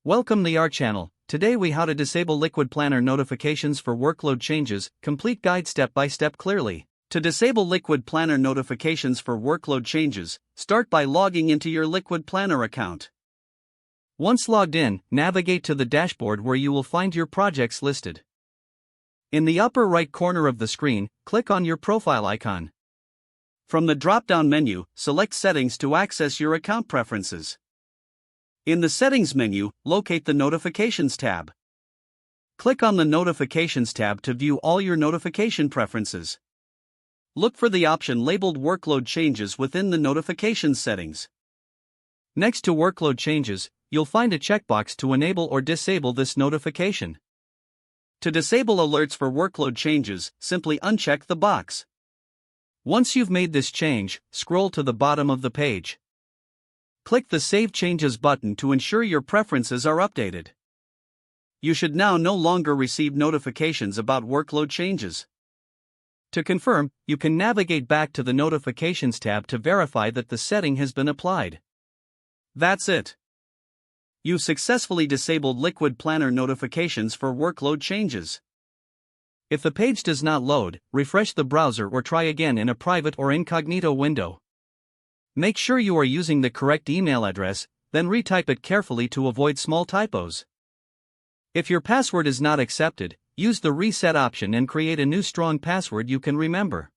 Welcome to our channel. Today we how to disable LiquidPlanner notifications for workload changes, complete guide step by step clearly. To disable LiquidPlanner notifications for workload changes, start by logging into your LiquidPlanner account. Once logged in, navigate to the dashboard where you will find your projects listed. In the upper right corner of the screen, click on your profile icon. From the drop-down menu, select Settings to access your account preferences. In the Settings menu, locate the Notifications tab. Click on the Notifications tab to view all your notification preferences. Look for the option labeled Workload Changes within the Notifications settings. Next to Workload Changes, you'll find a checkbox to enable or disable this notification. To disable alerts for workload changes, simply uncheck the box. Once you've made this change, scroll to the bottom of the page. Click the Save Changes button to ensure your preferences are updated. You should now no longer receive notifications about workload changes. To confirm, you can navigate back to the Notifications tab to verify that the setting has been applied. That's it. You've successfully disabled LiquidPlanner notifications for workload changes. If the page does not load, refresh the browser or try again in a private or incognito window. Make sure you are using the correct email address, then retype it carefully to avoid small typos. If your password is not accepted, use the reset option and create a new strong password you can remember.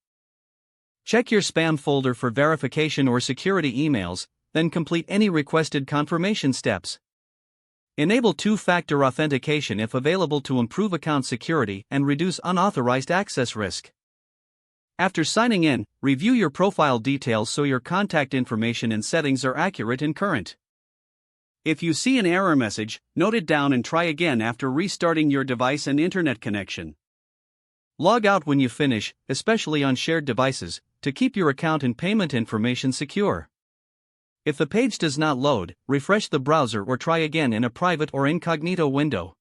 Check your spam folder for verification or security emails, then complete any requested confirmation steps. Enable two-factor authentication if available to improve account security and reduce unauthorized access risk. After signing in, review your profile details so your contact information and settings are accurate and current. If you see an error message, note it down and try again after restarting your device and internet connection. Log out when you finish, especially on shared devices, to keep your account and payment information secure. If the page does not load, refresh the browser or try again in a private or incognito window.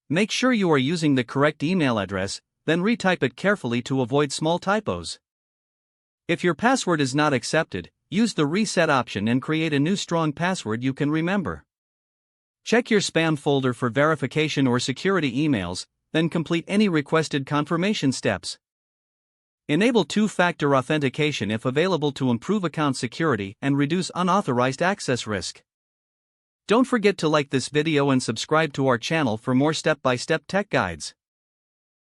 Make sure you are using the correct email address, then retype it carefully to avoid small typos. If your password is not accepted, use the reset option and create a new strong password you can remember. Check your spam folder for verification or security emails, then complete any requested confirmation steps. Enable two-factor authentication if available to improve account security and reduce unauthorized access risk. Don't forget to like this video and subscribe to our channel for more step-by-step tech guides.